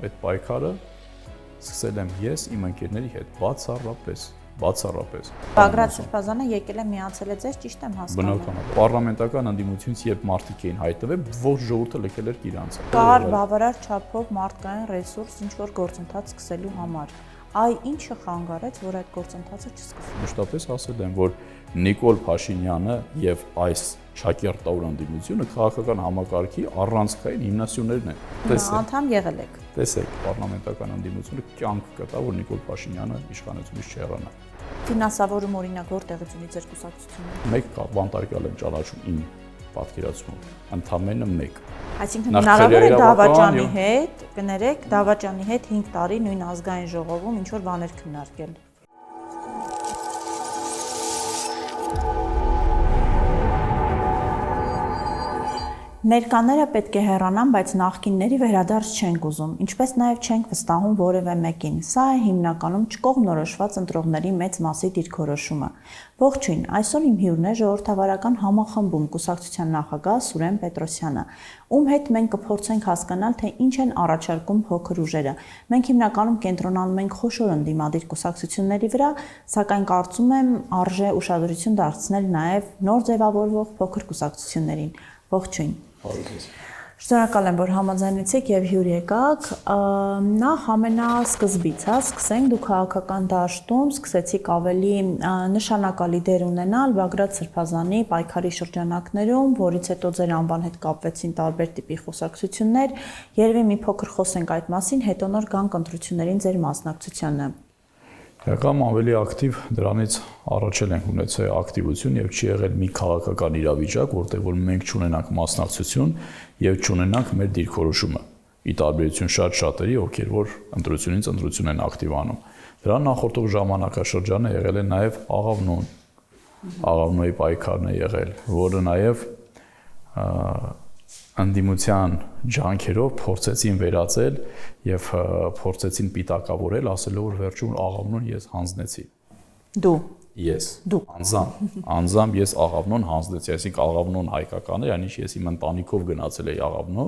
Այդ պայքարը սկսել եմ ես իմ ընկերների հետ բացառապես։ Բագրատ Սրբազանը եկել է միացել է ձեզ, ճիշտ եմ հասկանում։ Բնականաբար։ Պարլամենտական ընդդիմությունից երբ մարդիկ էին հայտնվել, ողջ ժողովուրդը լքել էր իրանց։ Կար բավարար չափով մարդկային ռեսուրս ինչ-որ գործընթաց սկսելու համար։ Այ ինչը խանգարեց, որ այդ գործընթացը չսկսվի։ Մշտապես ասել եմ, որ Նիկոլ Փաշինյանը եւ այս Շակերտաուր ընդդիմությունը քաղաքական համակարգի առանցքային հիմնասյուներն են։ Անդամ եղել եք։ Տեսեք, պարլամենտական ընդդիմությունը կյանք կտա, որ Նիկոլ Փաշինյանը իշխանությունից չհեռանա։ Ֆինանսավորում օրինակ որտեղից ունի ձեր կուսակցությունը։ Մեկ բանտարկյալ եմ ճանաչում իմ պատկերացումով, ընդամենը մեկ։ Այսինքն հնարավոր է Դավաճանի հետ, կներեք, Դավաճանի հետ 5 տարի նույն ազգային ժողովում ինչ որ բաներ քննարկել։ Ներկաները պետք է հեռանան, բայց նախկինների վերադարձ չենք ուզում, ինչպես նաև չենք վստահում որևէ մեկին։ Սա է հիմնականում չկողմնորոշված ընտրողների մեծ մասի դիրքորոշումը։ Ողջույն, այսօր իմ հյուրն է ժողովրդավարական համախմբում կուսակցության նախագահ Սուրեն Պետրոսյանը, ում հետ մենք կփորձենք հասկանալ, թե ինչ են առաջարկում փոքր ուժերը։ Մենք հիմնականում կենտրոնանում ենք խոշոր ընդդիմադիր կուսակցությունների վրա, սակայն կարծում եմ արժե ուշադրություն դարձնել նաև նոր ձևավորվող փոքր կուսակցություններին։ Ողջույն։ Շնորհակալ եմ, որ համաձայնեցիք եւ հյուր եկաք։ Նախ ամենասկզբից, սկսենք, դուք քաղաքական դաշտում սկսեցիք ավելի նշանակալի դեր ունենալ Բագրատ Սրբազանի պայքարի շրջանակներում, որից հետո ձեր անվան հետ կապվեցին տարբեր տիպի խոսակցություններ։ Երևի մի փոքր խոսենք այդ մասին, հետո նոր գանք ընտրություններին ձեր մասնակցությանը։ Եղամ ավելի ակտիվ, դրանից առաջ ենք ունեցել ակտիվություն եւ չի եղել մի քաղաքական իրավիճակ, որտեղ որ մենք չունենանք մասնակցություն եւ չունենանք մեր դիրքորոշումը։ Ի տարբերություն շատ-շատերի, ովքեր որ ընտրությունից ընտրություն են ակտիվանում։ Դրան նախորդող ժամանակաշրջանը եղել է նաեւ Աղավնոյի պայքարն է եղել, որը նաեւ ընդդիմության ջանքերով փորձեցին վերածել եւ փորձեցին պիտակավորել, ասելով որ վերջում Աղավնոն ես հանձնեցի։ Դու։ Ես։ Դու։ Անձամբ ես Աղավնոն հանձնեցի, այսինքն Աղավնոն հայկական է, այնինչ ես իմ ընտանիքով գնացել էի Աղավնո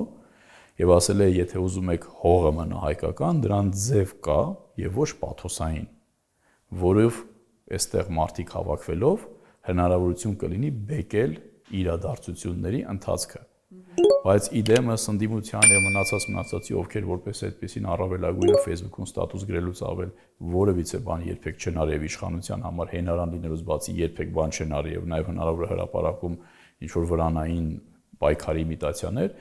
եւ ասել էի, եթե ուզում եք հողը մնա հայկական, դրան ձև կա եւ ոչ պաթոսային, որով այստեղ մարդիկ հավաքվելով հնարավորություն կլինի բեկել իրադարձությունների ընթացքը։ Բայց իդեմս ընդդիմության եւ մնացածի ովքեր որպես այդպեսին առավելագույնը Facebook-ում ստատուս գրելուց ավել որևիցե բան երբեք չեն արել իշխանության համար հենարան լինելուց բացի երբեք բան չեն արել եւ նաեւ հնարավոր հրապարակում ինչ որ վրանային պայքարի իմիտացիաներ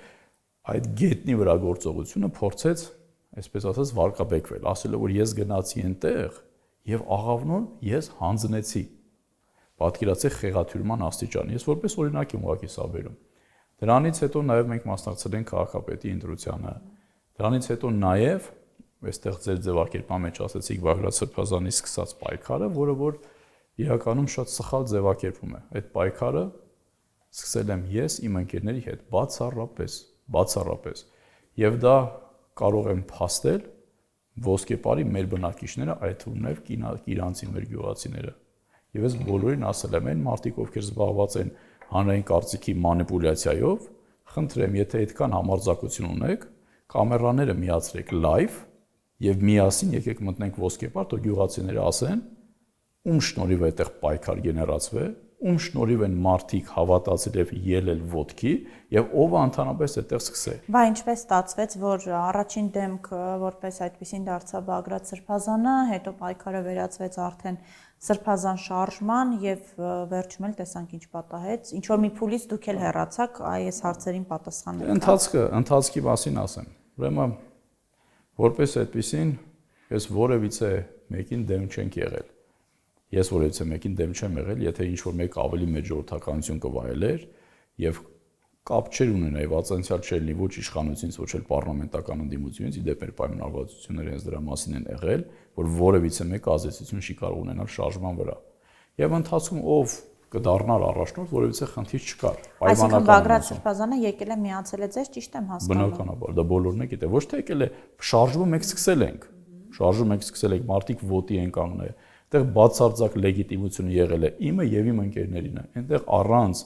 այդ գետնի վրա գործողությունը փորձեց այսպես ասած վարկաբեկվել ասելով որ ես գնացի այնտեղ եւ Աղավնոն ես հանձնեցի պատկերացեք խեղաթյուրման աստիճան ես որպես օրինակ եմ ուղղակի սա բերում Դրանից հետո նաև մենք մասնակցել ենք քաղաքապետի ընտրությանը։ Դրանից հետո նաև այստեղ ձեր ձևակերպման մեջ ասացիք Բագրատ Սրբազանի սկսած պայքարը, որը որ իրականում շատ սխալ ձևակերպում է։ Այդ պայքարը սկսել եմ ես իմ ընկերների հետ բացառապես։ Եվ դա կարող եմ փաստել ոսկեպարի մեր բնակիչները, այդ թվում նաև իրանցի մեր գյուղացիները։ Եվ ես բոլորին ասել եմ, այն մարդիկ, ովքեր զբաղված են հանրային կարծիքի մանիպուլյացիայով, խնդրեմ, եթե այդքան համարձակություն ունեք, կամերաները միացրեք լայվ եւ միասին եկեք մտնենք ոսկեպար, թող գյուղացիները ասեն, ում շնորհիվ է այդտեղ պայքար գեներացվել, ում շնորհիվ են մարդիկ հավատացել եւ ելել ոտքի եւ ով ընդհանրապես այդտեղ սկսել։ Բա ինչպես ստացվեց, որ առաջին դեմքը որպես այդպեսին դարձավ Բագրատ Սրբազանը, հետո պայքարը վերածվեց արդեն Սրբազան շարժման եւ վերջում էլ տեսանք ինչ պատահեց։ Ինչ որ մի փուլից դուք էլ հեռացաք այս հարցերին պատասխանել։ Ընթացքի մասին ասեմ։ Ուրեմն որպես այդպեսին ես որևիցե մեկին դեմ չենք եղել։ Ես որևիցե մեկին դեմ չեմ եղել, եթե ինչ որ մեկ ավելի մեծ ժողովրդականություն կվայելեր եւ կապ չեր ունենա եւ ացանցիալ չէր լինի ոչ իշխանությունից, ոչ էլ պարլամենտական ընդդիմությունից, իդեպ մեր պայմանավորվածությունները հենց դրա մասին են եղել, որ որևիցե մեկ ազդեցություն չի կարող ունենալ շարժման վրա։ Եվ ընթացքում ով կդառնար առաջնորդ, որևիցե խնդիր չկար։ Այսինքն Բագրատ Սրբազանը եկել է միացել է ձեզ, ճիշտ եմ հասկանում։ Բնականաբար, դա բոլորն է գիտե, ոչ թե եկել է շարժումը մենք սկսել ենք։ Շարժումը մենք սկսել ենք, մարդիկ ոտի են կանգնել։ Այդտեղ բացարձակ լեգիտիմությունը եղել է իմը եւ իմ ընկերներինը։ Այնտեղ առանց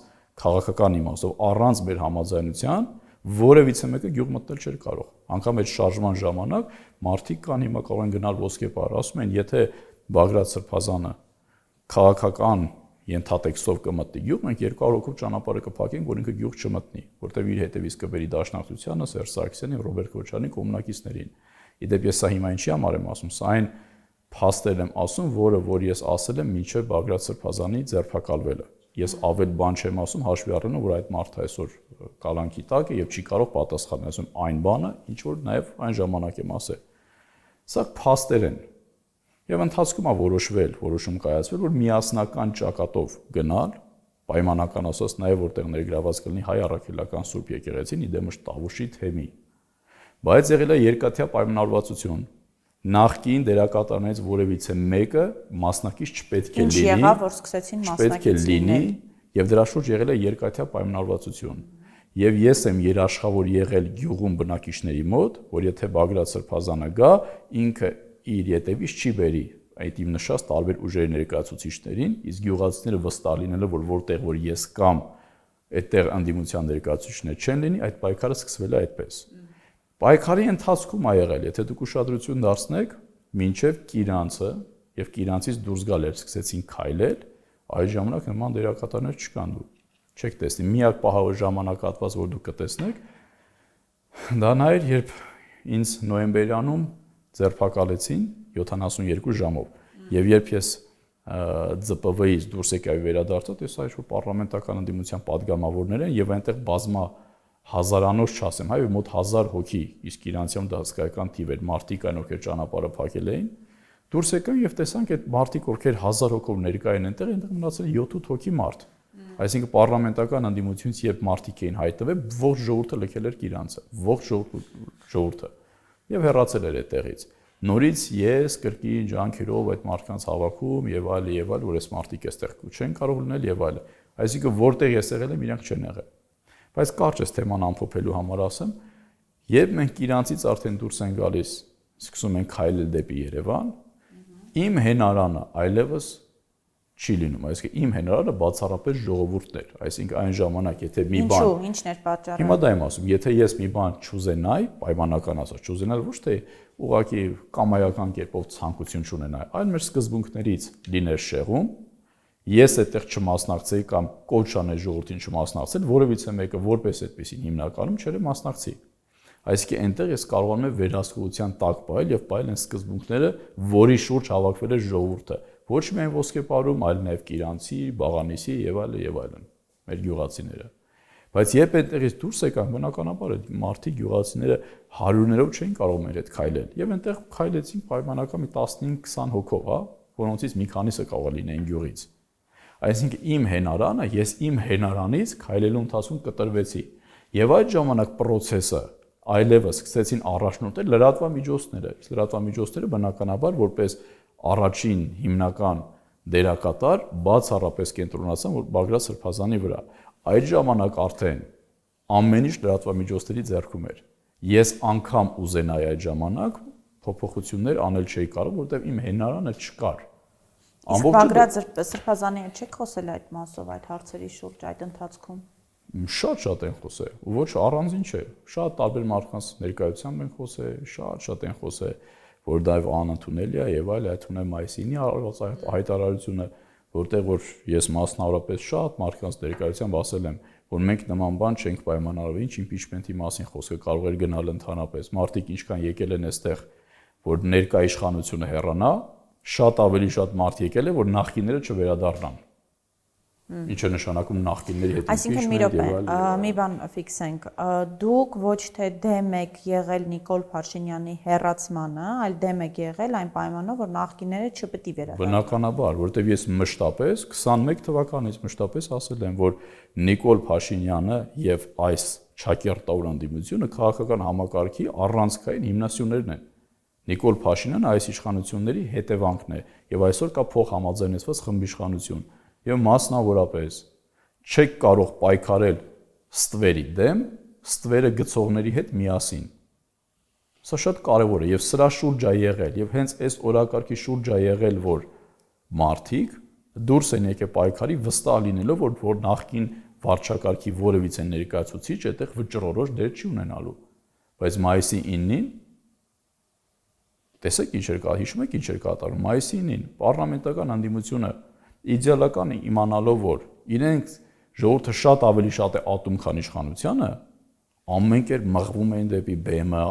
քաղաքական իմաստով, առանց մեր համաձայնության որևիցե մեկը գյուղ մտնել չէր կարող։ Անկամ այդ շարժման ժամանակ մարդիկ կան հիմա կարող են գնալ ոսկեպար, ասում են, եթե Բագրատ Սրբազանը քաղաքական ենթատեքստով կմտնի գյուղ, մենք 200 հոգով ճանապարհը կփակենք, որ ինքը գյուղ չմտնի, որտեղ իր հետևից կբերի Դաշնակցությանը, Սերժ Սարգսյանին, Ռոբերտ Քոչարյանին, կոմունակիցներին։ Իդեպ ես սա հիմա ինչի համար եմ ասում, սա այն փաստեր եմ ասում, որ ես ասել եմ մինչև Բագրատ Սրբազանի ձերբակալվելը։ Ես ավել բան չեմ ասում, հաշվի առնելով, որ այդ մարդը այսօր կալանքի տակ է եւ չի կարող պատասխանել, ասում այն բանը, ինչ որ նաեւ այն ժամանակ եմ ասել։ Սա փաստեր են։ Եվ ընթացքում է որոշում կայացվել, որ միասնական ճակատով գնալ, պայմանական ասած նաեւ որտեղ ներգրաված կլինի հայ առաքելական Սուրբ եկեղեցին, իդեմս Տավուշի թեմի։ Բայց եղել է երկաթյա պայմանավորվածություն։ Նախկին դերակատարներից որևիցե մեկը մասնակից չպետք է լինի։ Ինչ եղավ, որ սկսեցին մասնակից լինել, եւ դրա շուրջ եղել է երկաթյա պայմանավորվածություն։ Եվ ես եմ երաշխավոր եղել գյուղում բնակիչների մոտ, որ եթե Բագրատ Սրբազանը գա, ինքը իր ետևից չի բերի այդ իմ նշած տարբեր ուժերի ներկայացուցիչներին, իսկ գյուղացիները վստահ լինելով, որ որտեղ որ ես կամ այդտեղ անդիմության ներկայացուցիչներ չեն լինի, այդ պայքարը սկսվել է այդպես։ Պայքարի ընթացքում ա եղել, եթե դուք ուշադրություն դարձնեք, մինչև Կիրանցը եւ Կիրանցից դուրս գալեր սկսեցին քայլել, այդ ժամանակ նման դերակատարներ չկան դու չեք տեսնի։ Միակ պահավոր ժամանակահատված, որ դուք կտեսնեք, դա նա էր, երբ ինձ նոյեմբերյանում ձերբակալեցին 72 ժամով եւ երբ ես ՁՊՎ-ից դուրս եկա վերադարձա, տեսա ինչ որ պարլամենտական անդիմության падգամավորներ են եւ այնտեղ բազմա հազարանոց չասեմ, հայ մոտ 1000 հոգի, իսկ իրանցիում դա հսկայական թիվ էր, մարդիկ այն ովքեր ճանապարհը փակել էին, դուրս եկան եւ տեսանք այդ մարդիկ ովքեր 1000 հոգով ներկա են այնտեղ մնացել 7-8 հոգի մարդ։ Այսինքն պարլամենտական անդիմությունից երբ մարդիկ էին հայտնվել, ողջ ժողովուրդը լքել էր Կիրանցը, ողջ ժողովուրդը եւ հեռացել էր այդտեղից։ Նորից ես կրկին ջանքերով այդ մարդկանց հավաքում եւ այլ, որ այս մարդիկ այստեղ չեն կարող լինել եւ այլ։ Այսինքն որտեղ ես եղել եմ, իրանք չեն եղել։ Բայց կարճ էս թեման ամփոփելու համար ասեմ, երբ մենք Իրանցից արդեն դուրս են գալիս, սկսում ենք քայլել դեպի Երևան, իմ հենարանը այլևս չի լինում, այսինքն իմ հենարանը բացառապես ժողովուրդն էր, այսինքն այն ժամանակ եթե մի բան Ինչն էր պատճառը։ Հիմա դա եմ ասում, եթե ես մի բան չուզենայի, պայմանական ասած, չուզենալ ոչ թե ուղղակի կամայական կերպով ցանկություն չունենայի, այլ մեր սկզբունքներից լիներ շեղում, ես այդտեղ չմասնակցեի կամ կոչ անել ժողովրդին չմասնակցել, որևիցե մեկը որպես այդպեսին հիմնականում չէր մասնակցի։ Այսինքն այնտեղ ես կարողանում եմ վերահսկողության տակ պահել եւ պահել այն սկզբունքները, որի շուրջ հավաքվել է ժողովուրդը, ոչ միայն ոսկեպարում, այլ նաեւ Կիրանցի, Բաղանիսի եւ այլն, մեր գյուղացիները։ Բայց երբ այդտեղից դուրս եկան, բնականաբար այդ մարդիկ գյուղացիները հարյուրներով չէին կարող մեր հետ քայլել եւ այնտեղ քայլեցին պայմանական մի 15-20 հոգով, հա, որոնցից մի քանիսը կարող լինեին գյուղից։ Այսինքն իմ հենարանը, ես իմ հենարանից քայլելու ընթացքում կտրվեցի եւ այդ ժամանակ process-ը այլևս սկսեցին առաջնորդել լրատվամիջոցները։ Իսկ լրատվամիջոցները բնականաբար որպես առաջին հիմնական դերակատար բացառապես կենտրոնացան որ Բագրատ Սրբազանի վրա։ Այդ ժամանակ արդեն ամեն ինչ լրատվամիջոցների ձեռքում էր։ Ես անգամ ուզենայի այդ ժամանակ փոփոխություններ անել չէի կարող, որովհետեւ իմ հենարանը չկար։ Իսկ Բագրատ Սրբազանի հետ չեք խոսել այդ մասով, այդ հարցերի շուրջ այդ ընթացքում։ Շատ են խոսել, ոչ առանձին չէ։ Շատ տարբեր մարդկանց ներկայությամբ են խոսել, շատ են խոսել, որ դա անընդունելի է եւ այլ, այդ ունեմ մայիսինի հայտարարությունը, որտեղ որ ես մասնավորապես շատ մարդկանց ներկայությամբ ասել եմ, որ մենք նման բան չենք պայմանավորվել, ինչ իմպիչմենտի մասին խոսքը կարող էր գնալ ընդհանրապես։ Մարդիկ ինչքան եկել են այստեղ, որ ներկա իշխանությունը հեռանա, շատ ավելի շատ մարդ եկել է, որ նախկինները չվերադառնան։ Ինչը նշանակում նախկինների հետ Այսինքն մի բան ֆիքսենք, դուք ոչ թե դեմ եք եղել Նիկոլ Փաշինյանի հեռացմանը, այլ դեմ եք եղել այն պայմանով, որ նախկինները չպետք է վերադառնան։ Բնականաբար, որովհետև ես մշտապես 21 թվականից մշտապես ասել եմ, որ Նիկոլ Փաշինյանը եւ այս Չակերտաուր անդիմությունը քաղաքական համակարգի առանցքային հիմնասյուներն են։ Նիկոլ Փաշինյանը այս իշխանությունների հետևանքն է եւ այսօր կա փոխհամաձայնեցված խմբիշխանություն եւ մասնավորապես չեք կարող պայքարել ստվերի դեմ, ստվերը գցողների հետ միասին։ Սա շատ կարեւոր է եւ սրա շուրջ է եղել եւ հենց այս օրակարգի շուրջ է եղել, որ մարդիկ դուրս են եկել պայքարի վստահ լինելով, որ նախքին վարչակարգի որևիցե ներկայացուցիչ այդտեղ վճռորոշ դեր չի ունենալու։ Բայց մայիսի 9-ին տեսեք ինչ էր կա, հիշում եք ինչ էր կատարում։ Մայիսի 9-ին պարլամենտական հանդիմությունը իդեալական իմանալով, որ իրենք ժողովուրդը շատ ավելի շատ է ատում, քան իշխանությունը, ամեն կերպ մղվում էին դեպի ԲՄ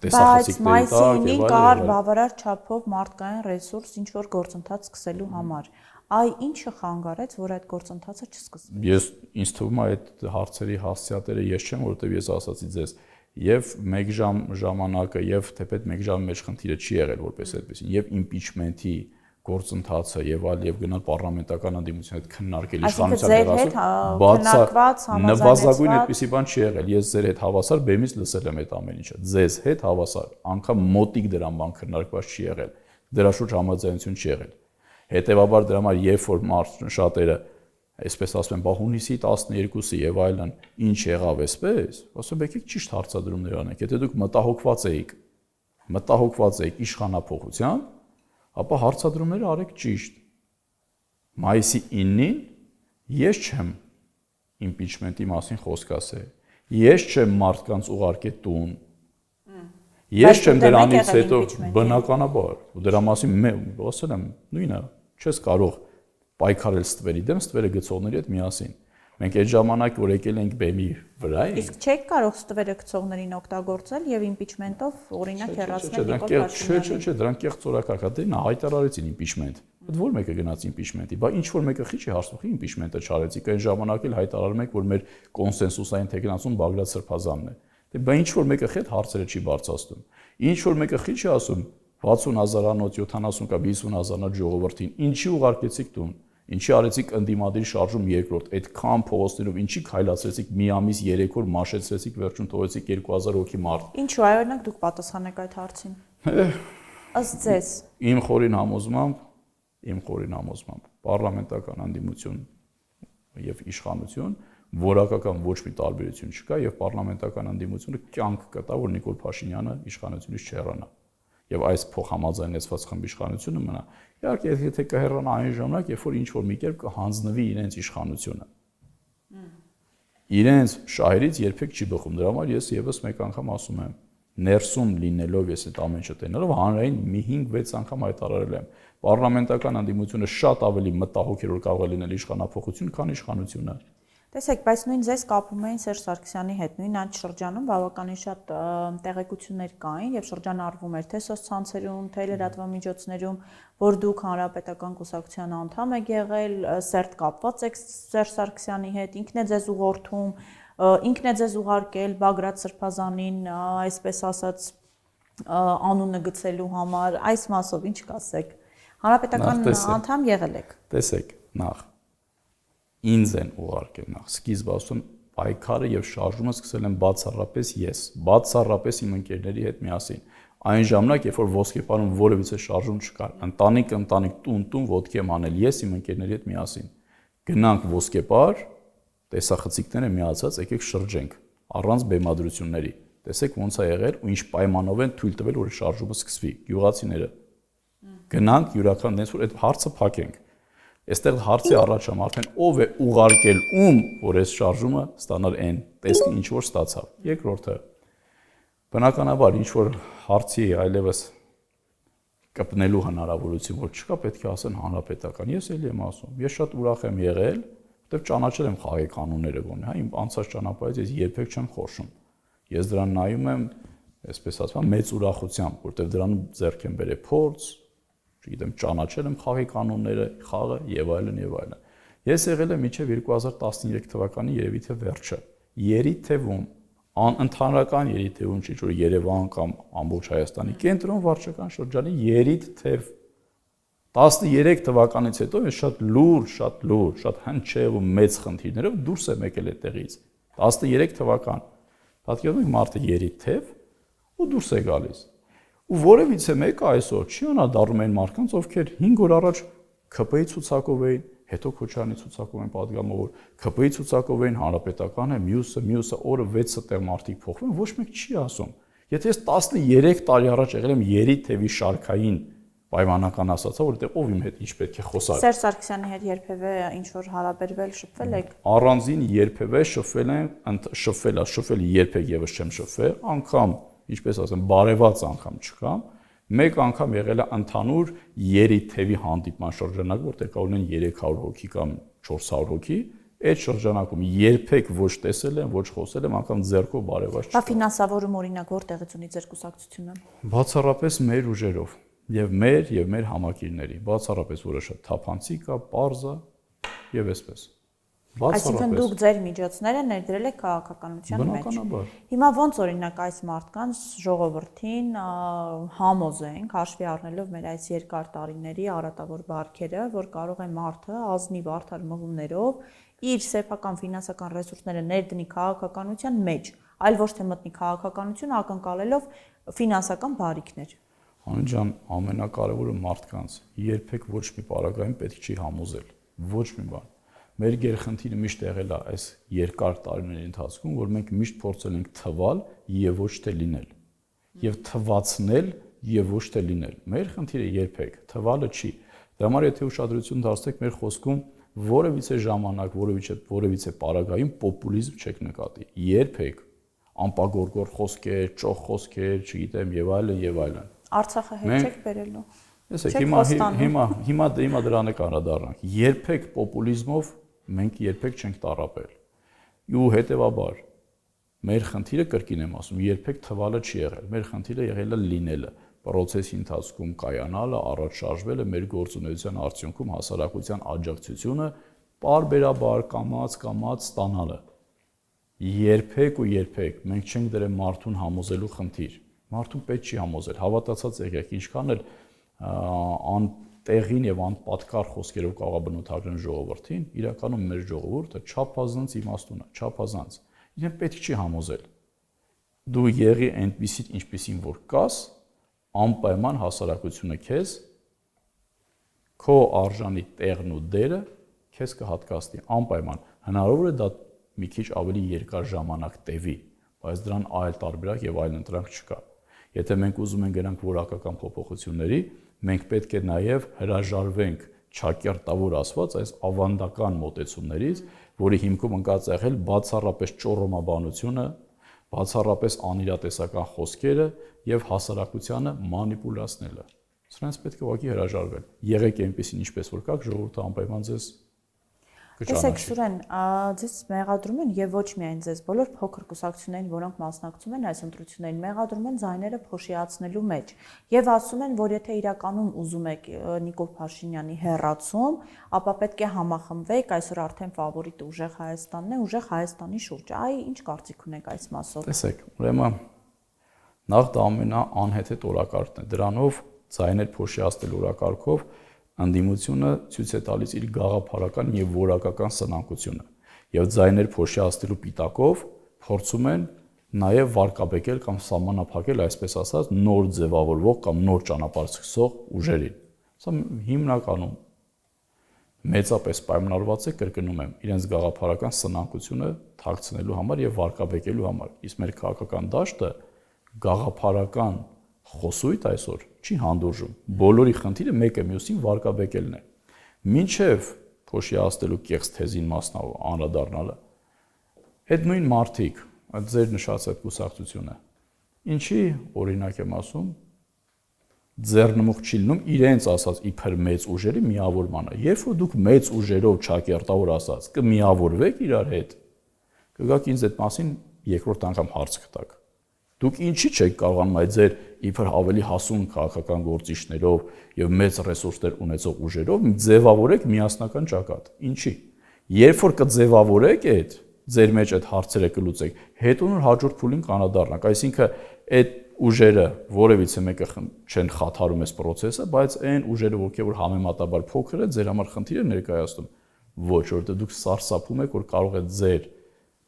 տեսախցիկների տակ եւ այլն։ Բայց մայիսի 9-ին կար բավարար չափով մարդկային ռեսուրս ինչ որ գործընթաց սկսելու համար։ Այ ինչը խանգարեց, որ այդ գործընթացը չսկսվի։ Ինձ թվում է այդ հարցերի հասցեատերը ես չեմ, որովհետեւ ես ասացի ձեզ, եւ 1 ժամ ժամանակը եւ թեպետ 1 ժամի մեջ խնդիրը չի եղել որպես այդպեսին, եւ իմպիչմենթի գործընթացը եւ այլ եւ գնալ պարլամենտական հանդիմության հետ քննարկել իշխանության դերասու նվազագույն այդպիսի բան չի եղել։ Ես ձեր հետ հավասար բեմից լսել եմ այդ ամեն ինչը, ձեզ հետ հավասար, անգամ մոտիկ դրան բան քննարկված չի եղել, դրա շուրջ համաձայնություն չի եղել։ Հետևաբար դրա համար երբ որ մարդ շատերը այսպես ասում են, բա հունիսի 12-ի եւ այլն ինչ եղավ այսպես, ասում եկեք ճիշտ հարցադրումներ անենք, եթե դուք մտահոգված էիք իշխանափոխությամբ, ապա հարցադրումները արեք ճիշտ։ Մայիսի 9-ին ես չեմ իմպիչմենտի մասին խոսք ասել։ Ես չեմ մարդկանց ուղարկել տուն։ Ես չեմ դրանից հետո բնականաբար, ու դրա մասին ասել եմ, նույնը, չես կարող պայքարել ստվերի դեմ, ստվերը գցողների հետ միասին։ Մենք այդ ժամանակ, որ եկել ենք բեմի վրա, իսկ չեք կարող ստվերը գցողներին օգտագործել եւ իմպիչմենտով օրինակ հեռացնել Նիկոլ Փաշինյանին։ Չէ, դրանք կեղծորակարգ է, նա հայտարարեցին իմպիչմենտ։ Այդ որ մեկը գնաց իմպիչմենտի, բա ինչ որ մեկը խի չի հարցնի իմպիչմենտը չարեցիք, այն ժամանակ էլ հայտարարում եք, որ մեր կոնսենսուսային թեկնածուն Բագրատ Սրբազանն է։ Դե բա ինչ որ մեկը խի հարցերը չի բարձրացնում։ Ինչ որ մեկը խի չի ասում 60,000-անոց, 70 կամ 50,000-անոց ժողովրդին, ինչի ուղարկեցիք տուն։ Ինչի արեցիք ընդդիմադիր շարժում երկրորդ, այդքան փողոցներով ինչի քայլացրեցիք մի ամիս 3 օր մաշեցրեցիք վերջում թողեցիք 2000 հոգի մարդ։ Ինչու այօրինակ դուք պատասխանեք այդ հարցին։ Ըստ ձեզ։ Իմ խորին համոզմամբ պարլամենտական հանդիմություն եւ իշխանություն որակական ոչ մի տարբերություն չկա եւ պարլամենտական հանդիմությունը կյանք կտա, որ Նիկոլ Փաշինյանը իշխանությունից չհեռանա։ Եվ այս փոխհամաձայնեցված խմբի իշխանությունը մնա։ Իհարկե, եթե կհեռանա այն ժամանակ, երբ որ ինչ-որ մի կերպ կհանձնվի իրենց իշխանությունը։ Իրենց շահերից երբեք չի բխում։ Դրա համար ես եւս մեկ անգամ ասում եմ, ներսում լինելով ես այդ ամեն ինչը տենելով հանրային մի 5-6 անգամ հայտարարել եմ։ Պարլամենտական հանդիմությունը շատ ավելի մտահոգ է, որ կարող է լինել իշխանափոխություն, քան իշխանությունը։ Տեսեք, բայց նույն ձեզ կապում էին Սերժ Սարգսյանի հետ, նույն այդ շրջանում բավականին շատ տեղեկություններ կային եւ շրջանառվում էր թե սոցցանցերում, թե լրատվամիջոցներում, որ դուք հանրապետական կուսակցության անդամ եք եղել, սերտ կապված եք Սերժ Սարգսյանի հետ, ինքն է ձեզ ուղղորդում, ինքն է ձեզ ուղարկել Բագրատ Սրբազանին, այսպես ասած, անունը գցելու համար, այս մասով ինչ կասեք։ Հանրապետական անդամ եղել եք։ Տեսեք, նախ ինձ են ուղարկել նախ սկիզբը ասում պայքարը եւ շարժումը սկսել եմ բացառապես ես, բացառապես իմ ընկերների հետ միասին։ Այն ժամանակ, երբ որ ոսկեպարում որևիցե շարժում չկար, ընտանիք, տուն, ոտքի եմ անել ես իմ ընկերների հետ միասին։ Գնանք ոսկեպար, տեսախցիկները միացած, եկեք շրջենք, առանց բեմադրությունների։ Տեսեք ոնց է եղել ու ինչ պայմանով են թույլ տվել, որ շարժումը սկսվի։ Գյուղացիները։ Գնանք յուրաքանչյուր դենց որ այդ հարցը փակենք։ Այստեղ հարցի առաջամ արդեն ով է ուղարկել ում, որ այս շարժումը ստանալ այն տեսքը ինչ որ ստացավ։ Երկրորդը բնականաբար ինչ որ հարցի այլևս կպնելու հնարավորություն որ չկա, պետք է ասեն հանրապետական։ Ես էլի եմ ասում, ես շատ ուրախ եմ եղել, որտեղ ճանաչել եմ խաղի կանոնները գոնե, հա, իմ անցած ճանապարհից ես երբեք չեմ խորշում։ Ես դրան նայում եմ, այսպես ասած, մեծ ուրախությամբ, որտեղ դրանում ձեռք եմ բերել փորձ, չգիտեմ, ճանաչել եմ խաղի կանոնները, խաղը եւ այլն եւ այլն։ Ես եղել եմ մինչեւ 2013 թվականի երևի թե վերջը։ Երիթևում, ընդհանրական Երիթևում, չէ՞ որ Երևան կամ ամբողջ Հայաստանի կենտրոն վարչական շրջանի Երիթև 13 թվականից հետո ես շատ լուրջ, շատ հնչեղ ու մեծ խնդիրներով դուրս եմ եկել այդտեղից։ 13 թվական։ Պատկերացնում եք մարդը Երիթև ու դուրս է գալիս։ Ու որևիցե մեկը այսօր չի անդրադառնում այն մարդկանց, ովքեր 5 օր առաջ ՔՊ-ի ցուցակով էին, հետո Քոչարյանի ցուցակով են պատգամավոր, ՔՊ-ի ցուցակով էին, հանրապետական է, մյուսը օրը 6 տեղ մարդիկ փոխվում, ոչ մեկ չի ասում։ Եթե ես 13 տարի առաջ եղել եմ Երիթևի շարքային պայմանական ասացա, որովհետեւ ով իմ հետ ինչ պետք է խոսար։ Սերժ Սարգսյանի հետ երբևէ ինչ որ հարաբերվել, շփվել եք։ Առանձին երբևէ շփվել երբեք եւս չեմ շփվել, անգամ, ինչպես ասեմ, բարեված անգամ չկամ։ Մեկ անգամ եղել է ընդհանուր երիթևի հանդիպման շրջանակ, որտեղ կա ունեն 300 հոգի կամ 400 հոգի, այդ շրջանակում երբեք ոչ տեսել եմ, ոչ խոսել եմ, անգամ ձեռքով բարեված չկա։ Բա ֆինանսավորում օրինակ որտեղից ունի ձեր կուսակցությունը։ Բացառապես մեր ուժերով եւ մեր համակիրների, բացառապես որը շատ թափանցիկ է, པարզ է եւ այսպես։ Այսինքն դուք ձեր միջոցները ներդրել եք քաղաքականության մեջ։ Բնականաբար։ Հիմա ոնց օրինակ այս մարդկանց ժողովրդին համոզենք, հաշվի առնելով մեր այս երկար տարիների արատավոր բարքերը, որ կարող է մարդը ազնիվ արդար մղումներով իր սեփական ֆինանսական ռեսուրսները ներդնի քաղաքականության մեջ, այլ ոչ թե մտնի քաղաքականություն ակնկալելով ֆինանսական բարիքներ։ Անին ջան, ամենակարևորը մարդկանց երբեք ոչ մի պարագայում պետք չի համոզել, ոչ մի բան։ Մեր գերխնդիրը միշտ եղել է այս երկար տարիների ընթացքում, որ մենք միշտ փորձել ենք թվալ եւ ոչ թե լինել։ Եվ թվացնել եւ ոչ թե լինել։ Մեր խնդիրը երբեք թվալը չի։ Դա համար եթե ուշադրություն դարձնեք մեր խոսքում որևիցե ժամանակ, որևիցե պարագայում պոպուլիզմ չեք նկատի։ Երբեք անպագորգոր խոսքեր, ճոխ խոսքեր, չգիտեմ եւ այլն եւ այլն։ Արցախը հետ չեք բերելու։ Տեսեք, հիմա դրան եք անդրադառնանք։ Երբեք պոպուլիզմով մենք երբեք չենք տառապել։ Ու հետեւաբար մեր խնդիրը կրկին եմ ասում, երբեք թվալը չի եղել։ Մեր խնդիրը եղել է լինելը, process-ի ընթացքում կայանալը, առաջ շարժվելը, մեր գործունեության արդյունքում հասարակության աջակցությունը պարբերաբար կամած ստանալը։ Երբեք մենք չենք դրել մարդուն համոզելու խնդիր։ Մարդուն պետք չի համոզել, հավատացած եղեք, ինչքան էլ անտեղին եւ անպատկար խոսքերով կարող բնութագրեն ժողովրդին, իրականում մեր ժողովուրդը չափազանց իմաստուն է, չափազանց։ Իրեն պետք չի համոզել։ Դու եղի այնպիսին, ինչպիսին որ կաս, անպայման հասարակությունը քեզ քո արժանի տեղն ու դերը քեզ կհատկացնի, անպայման։ Հնարավոր է դա մի քիչ ավելի երկար ժամանակ տևի, բայց դրան այլ տարբերակ եւ այլ ընտրանք չկա։ Եթե մենք ուզում ենք գնանք որակական փոփոխությունների, մենք պետք է նաև հրաժարվենք չակերտավոր ասված այս ավանդական մոտեցումներից, որի հիմքում ընկած եղել բացառապես ճոռոմաբանությունը, բացառապես անիրատեսական խոսքերը եւ հասարակությանը մանիպուլացնելը։ Սրանից պետք է ուղղակի հրաժարվել։ Եղեք այնպեսին, ինչպես որ կաք, ժողովուրդը անպայման ձեզ Տեսեք Սուրեն, ձեզ մեղադրում են եւ ոչ միայն ձեզ, բոլոր փոքր կուսակցություններին, որոնք մասնակցում են այս ընտրություններին, մեղադրում են ձայները փոշիացնելու մեջ եւ ասում են, որ եթե իրականում ուզում եք Նիկոլ Փաշինյանի հեռացում, ապա պետք է համախմբվեք, այսօր արդեն ֆավորիտը ուժեղ Հայաստանն է, ուժեղ Հայաստանի շուրջ։ Այ ինչ կարծիք ունեք այս մասով։ Տեսեք, ուրեմն նախ դա ամենաանհեթեթ օրակարգն է։ Դրանով ձայներ փոշիացնելու օրակարգով անդիմությունը ցույց է տալիս իր գաղափարական եւ որակական սնանկությունը եւ ձայներ փոշիացնելու պիտակով փորձում են նաեւ վարկաբեկել կամ սահմանափակել, այսպես ասած, նոր ձևավորվող կամ նոր ճանապարհ սկսող ուժերին։ Սա հիմնականում մեծապես պայմանավորված է, կրկնում եմ, իրենց գաղափարական սնանկությունը թաքցնելու համար եւ վարկաբեկելու համար։ Իսկ մեր քաղաքական դաշտը գաղափարական խոսույթ այսօր չի հանդուրժում։ Բոլորի խնդիրը մեկը մյուսին վարկաբեկելն է։ Մինչև փոշիացնելու կեղծ թեզին անդրադառնալը, այդ նույն մարդիկ, այդ ձեր նշած այդ կուսակցությունը, ինչի օրինակ եմ ասում, ձեռնմուխ չի լինում իրենց ասած իբր մեծ ուժերի միավորմանը։ Երբ որ դուք մեծ ուժերով չակերտավոր ասած կմիավորվեք իրար հետ, կգաք ինձ այդ մասին երկրորդ անգամ հարց կտաք։ Դուք ինչի չեք կարողանում այդ ձեր իբր ավելի հասուն քաղաքական գործիչներով եւ մեծ ռեսուրսներ ունեցող ուժերով ձևավորեք միասնական ճակատ։ Ինչի։ Երբ որ կձևավորեք այդ ձեր մեջ այդ հարցերը կլուծեք, հետո նոր հաջորդ փուլին կանադառնաք, այսինքն այդ ուժերը որևիցե մեկը չեն խաթարում այս process-ը, բայց այն ուժերը, որ համեմատաբար փոքր է, ձեր համար խնդիր է ներկայացնում։ Ոչ, որովհետեւ դուք սարսափում եք, որ կարող է ձեր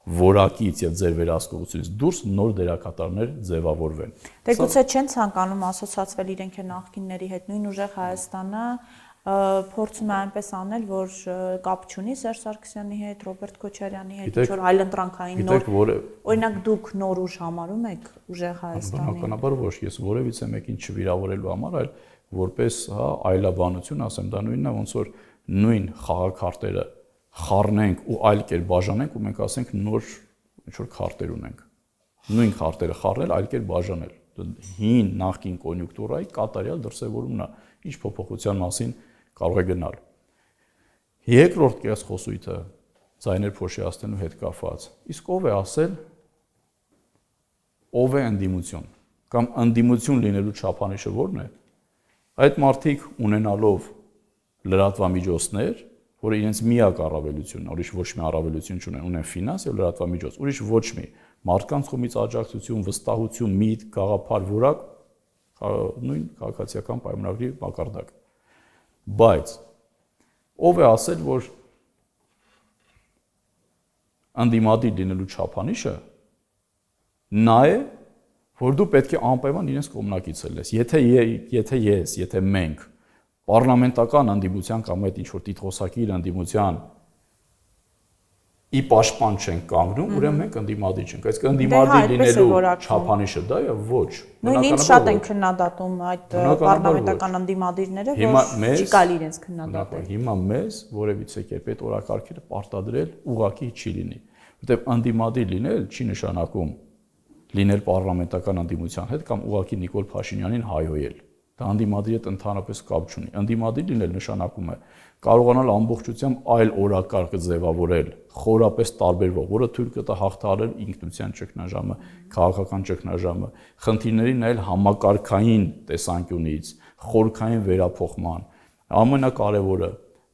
որակից եւ ձեր վերահսկողությունից դուրս նոր դերակատարներ ձևավորվեն։ Դե գուցե չեն ցանկանում ասոցացվել իրենք նախկինների հետ, նույն ուժեղ Հայաստանը փորձում է այնպես անել, որ կապ չունի Սերժ Սարգսյանի հետ, Ռոբերտ Քոչարյանի հետ, ինչ որ այլընտրանքային նոր, օրինակ դուք նոր ուժ համարում եք ուժեղ Հայաստանի։ Բնականաբար ոչ, ես որևիցե մեկին չվիրավորելու համար, այլ որպես այլաբանություն, ասեմ, դա նույնն է, ոնց որ նույն խաղաքարտերը խառնենք ու այլ կերպ բաժանենք ու մենք ասենք նոր ինչ որ քարտեր ունենք։ Նույն քարտերը խառնել, այլ կերպ բաժանել։ Հին նախկին կոնյունկտուրայի կատարյալ դրսևորումն է, ինչ փոփոխության մասին կարող է գնալ։ Երկրորդ կեղծխոսույթը ձայներ փոշիացնելու հետ կապված։ Իսկ ով է ասել, ով է ընդդիմություն կամ ընդդիմություն լինելու չափանիշը ո՞րն է։ Այդ մարդիկ ունենալով լրատվամիջոցներ, որը իրենց միակ առավելությունն է, ուրիշ ոչ մի առավելություն չունեն, ունեն ֆինանս եւ լրատվամիջոց, ուրիշ ոչ մի մարդկանց կողմից աջակցություն, վստահություն, միտք, գաղափար, որակ, նույն քաղաքացիական պայմանագրի մակարդակ։ Բայց ով է ասել, որ անդիմադիր լինելու չափանիշը նա է, որ դու պետք է անպայման իրենց կողմնակից լես։ Եթե մենք պարլամենտական անդիմության կամ այդ ինչ-որ տիտղոսակիր անդիմության ի պաշտպան չենք կանգնում, ուրեմն մենք անդիմադիր չենք։ Այս անդիմադիր լինելու չափանիշը դա է, ոչ։ Նույնիսկ շատ են քննադատում այդ պարլամենտական անդիմադիրները, որ չի կարելի իրենց քննադատել։ Հիմա մեզ որևիցե կերպ այդ օրակարգերը պարտադրել ուղղակի չի լինի, որտեղ անդիմադիր լինել չի նշանակում լինել պարլամենտական անդիմության հետ կամ ուղղակի Նիկոլ Փաշինյանին հայհոյել։ Դա անդիմադիրի հետ ընդհանրապես կապ չունի։ Անդիմադիր լինել նշանակում է կարողանալ ամբողջությամբ այլ օրակարգ ձևավորել, խորապես տարբերվող, որը թույլ կտա հաղթահարել ինքնության ճգնաժամը, քաղաքական ճգնաժամը, խնդիրներին նայել համակարգային տեսանկյունից, խորքային վերափոխման։ Ամենակարևորը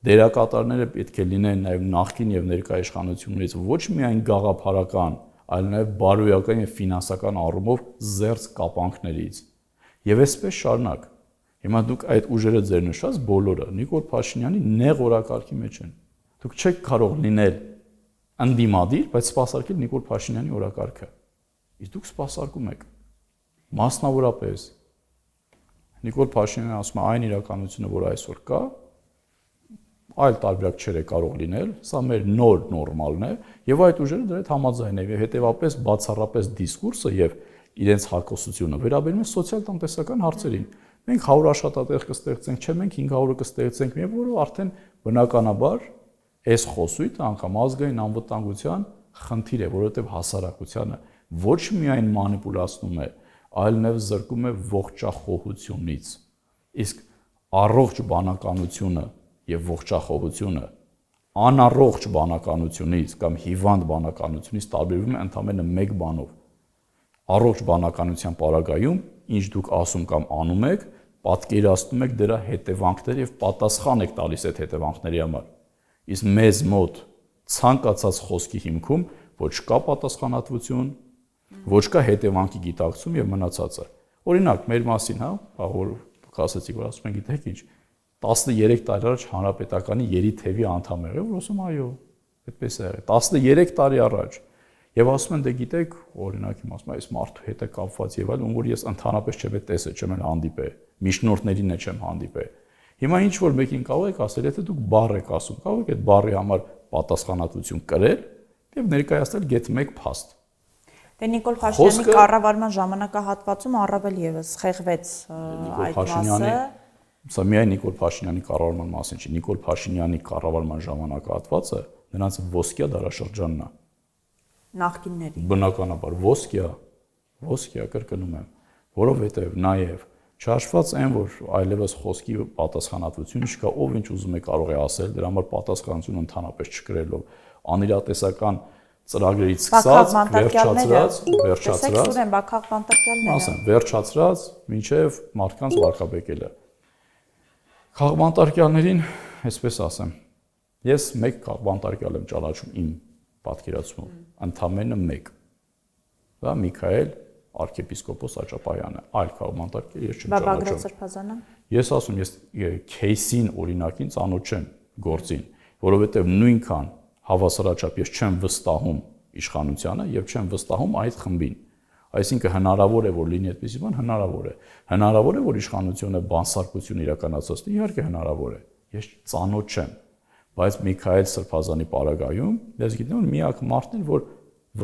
դերակատարները պետք է լինեն նաև նախկին եւ ներկա իշխանություններից ոչ միայն գաղափարական, այլ նաև բարոյական եւ ֆինանսական առումով զերծ կապանքներից։ Եվ այսպես շարունակ։ Հիմա դուք այդ ուժերը ձեր նշած բոլորը Նիկոլ Փաշինյանի նեղ օրակարգի մեջ են։ Դուք չեք կարող լինել անդիմադիր, բայց սպասարկել Նիկոլ Փաշինյանի օրակարգը։ Իսկ դուք սպասարկում եք։ Մասնավորապես Նիկոլ Փաշինյանը ասում է այն իրականությունը, որ այսօր կա, այլ տարբերակ չէ կարող լինել, սա մեր նոր նորմալն է, եւ այդ ուժերը դրա հետ համաձայն են, եւ հետեւապես բացառապես դիսկուրսը եւ իրենց հակոսությունը վերաբերում է սոցիալ-տնտեսական հարցերին։ Մենք 100 աշխատատեղ կստեղծենք, չէ, մենք 500-ը կստեղծենք, եւ որը արդեն բնականաբար այս խոսույթը անգամ ազգային անվտանգության խնդիր է, որովհետեւ հասարակությանը ոչ միայն մանիպուլացնում է, այլ նաեւ զրկում է ողջախոհությունից։ Իսկ առողջ բանականությունը եւ ողջախոհությունը անառողջ բանականությունից կամ հիվանդ բանականությունից տարբերվում է ընդամենը մեկ բանով։ Առողջ բանականության պարագայում, ինչ դուք ասում կամ անում եք, պատկերացնում եք դրա հետևանքները եւ պատասխան եք տալիս այդ հետևանքների համար։ Իսկ մեզ մոտ ցանկացած խոսքի հիմքում ոչ կա պատասխանատվություն, ոչ կա հետևանքի գիտակցում եւ մնացածը։ Օրինակ, մեր մասին, որ դուք ասացիք, որ ասում են, գիտեք ինչ, 13 տարի առաջ հանրապետականի երիթևի անդամ եղել, որ ասում այո, այդպես է եղել։ 13 տարի առաջ։ Եվ ասում են, դե գիտեք, օրինակ իմ ասում, այս մարդու հետ է կապված եւ այլն, որ ես ընդհանրապես չեմ տեսել, չեմ հանդիպել, միջնորդներին չեմ հանդիպել։ Հիմա ինչ որ մեկին կարող եք ասել, եթե դուք բառ եք ասում, կարող եք այդ բառի համար պատասխանատվություն կրել եւ ներկայացնել գեթ 1 փաստ։ Դե Նիկոլ Փաշինյանի կառավարման ժամանակահատվածում առավել եւս խեղվեց այդ մասը։ Սա միայն Նիկոլ Փաշինյանի կառավարման մասին չի։ Նիկոլ Փաշինյանի կառավարման ժամանակահատվածը նրանց ոսկյա դարաշրջանն է։ Նախկինների։ Բնականաբար ոսկյա կրկնում եմ, որովհետև նաև չհաշված այն, որ այլևս խոսքի պատասխանատվություն չկա, ով ինչ ուզում է կարող է ասել, դրա համար պատասխանատվություն ընդհանրապես չկրելով, անիրատեսական ծրագրերից սկսած, վերջացրած, մինչև մարդկանց վարկաբեկելը։ Քաղբանտարկյալներին, այսպես ասեմ, ես մեկ քաղբանտարկյալ եմ ճանաչում իմ պատկերացումով, ընդամենը մեկ։ Դա Միքայել arczepiskopos Աճապայանը, այլ քաղբանտարկյալ ես չեմ ճանաչում։ Բաբագրատ Սրբազանը։ Ես ասում, ես քեյսին օրինակին ծանոթ չեմ գործին, որովհետև նույնքան հավասարաչափ ես չեմ վստահում իշխանությանը եւ չեմ վստահում այդ խմբին։ Այսինքն հնարավոր է որ լինի այդպիսի բան, հնարավոր է։ Հնարավոր է որ իշխանությունը բանսարկություն իրականացնի, իհարկե հնարավոր է։ Ես ծանոթ չեմ, բայց Միքայել Սրբազանի պարագայում ես գիտեմ որ միակ մարդն է որ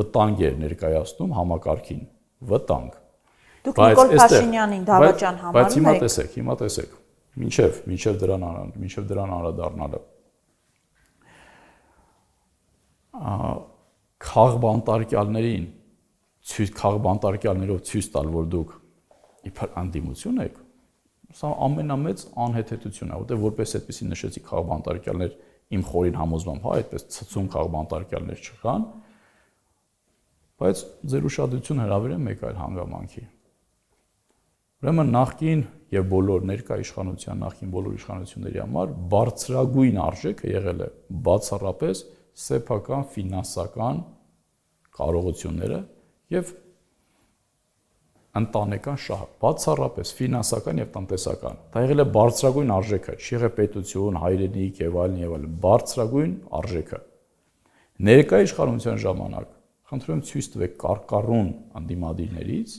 վտանգ է ներկայացնում համակարգին, վտանգ։ Դուք Նիկոլ Փաշինյանին դավաճան համարում եք։ Բայց հիմա տեսեք, Մինչև դրան անդրադառնալը։ Քաղբանտարկյալներով ցույց տալ, որ դուք իբր անդիմություն եք, սա ամենամեծ անհեթեթությունն է, որտեղ որպես այդպեսի նշեցի քաղբանտարկյալներ իմ խորին համոզմամբ, հա, այդպես ցցում քաղբանտարկյալներ չկան, բայց ձեր ուշադրությունը հրավիրեմ մեկ այլ հանգամանքի։ Ուրեմն նախկին եւ բոլոր ներկա իշխանության, նախկին բոլոր իշխանությունների համար բարձրագույն արժեքը եղել է բացառապես սեփական ֆինանսական կարողությունները եւ ընտանեկան շահը, բացառապես ֆինանսական եւ տնտեսական։ Դա եղել է բարձրագույն արժեքը, չի եղել պետություն, հայրենիք եւ այլն, բարձրագույն արժեքը։ Ներկա իշխանության ժամանակ խնդրում եմ ցույց տվեք կարկառուն անդիմադիրներից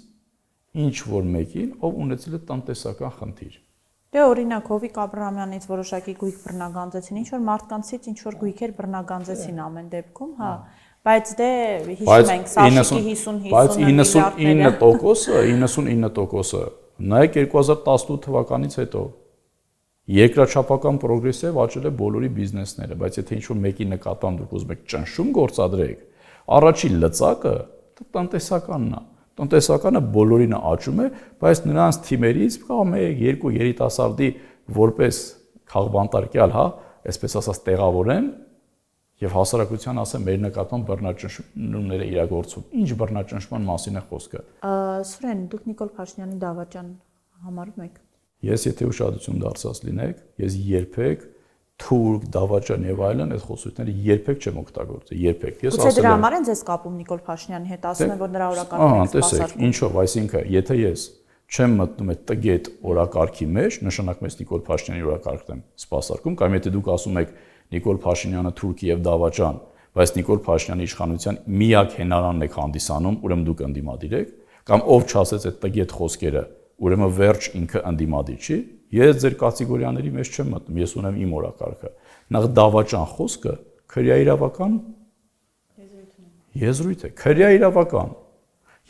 ինչ որ մեկին, ով ունեցել է տնտեսական խնդիր։ Դե օրինակ Հովիկ Աբրահամյանից որոշակի գույք բռնագանձեցին, ինչ որ մարդկանցից ինչ որ գույքեր բռնագանձեցին ամեն դեպքում, հա, բայց դե հիշում ենք Սաշիկի 99%-ը, նայեք 2018 թվականից հետո երկրաչափական պրոգրեսիվ աճել է բոլորի բիզնեսները, բայց եթե ինչ որ մեկի նկատմամբ դուք ուզում եք ճնշում գործադրեք, առաջին լծակը տնտեսականն է։ Տնտեսականը բոլորին աճում է, բայց նրանց թիմերից կամ 1-2 երիտասարդի որպես քաղբանտարկյալ, հա, այսպես ասած տեղավորեն եւ հասարակության ասեմ մեր նկատմամբ բռնաճնշումները իրագործում։ Ինչ բռնաճնշման մասին է խոսքը։ Սուրեն, դուք Նիկոլ Փաշինյանի դավաճան համարում եք։ Ես եթե ուշադրություն դարձած լինեք, ես երբեք թուրք, դավաճան եւ այլն այդ խոսությունները երբեք չեմ օգտագործել, երբեք։ Ես ասել եմ։ Դե դրա համար են ձեզ կապում Նիկոլ Փաշինյանի հետ, ասում են, որ նրա օրակարգը տեսեք, ինչով, այսինքն, եթե ես չեմ մտնում այդ տգետ օրակարգի մեջ, նշանակում է Նիկոլ Փաշինյանի օրակարգն եմ սպասարկում, կամ եթե դուք ասում եք Նիկոլ Փաշինյանը թուրք եւ դավաճան, բայց Նիկոլ Փաշինյանի իշխանության միակ հենարանն եք հանդիսանում, ուրեմն դուք ընդդիմադիր եք, կամ ով չասեց այդ տգետ խոսքերը, ուրեմն վերջ ինքը ընդդիմադիր չի։ Ես ձեր կատեգորիաների մեջ չեմ մտնում, ես ունեմ իմ օրակարգը։ Նախ դավաճան խոսքը քրեա իրավական եզրույթ է, քրեա իրավական։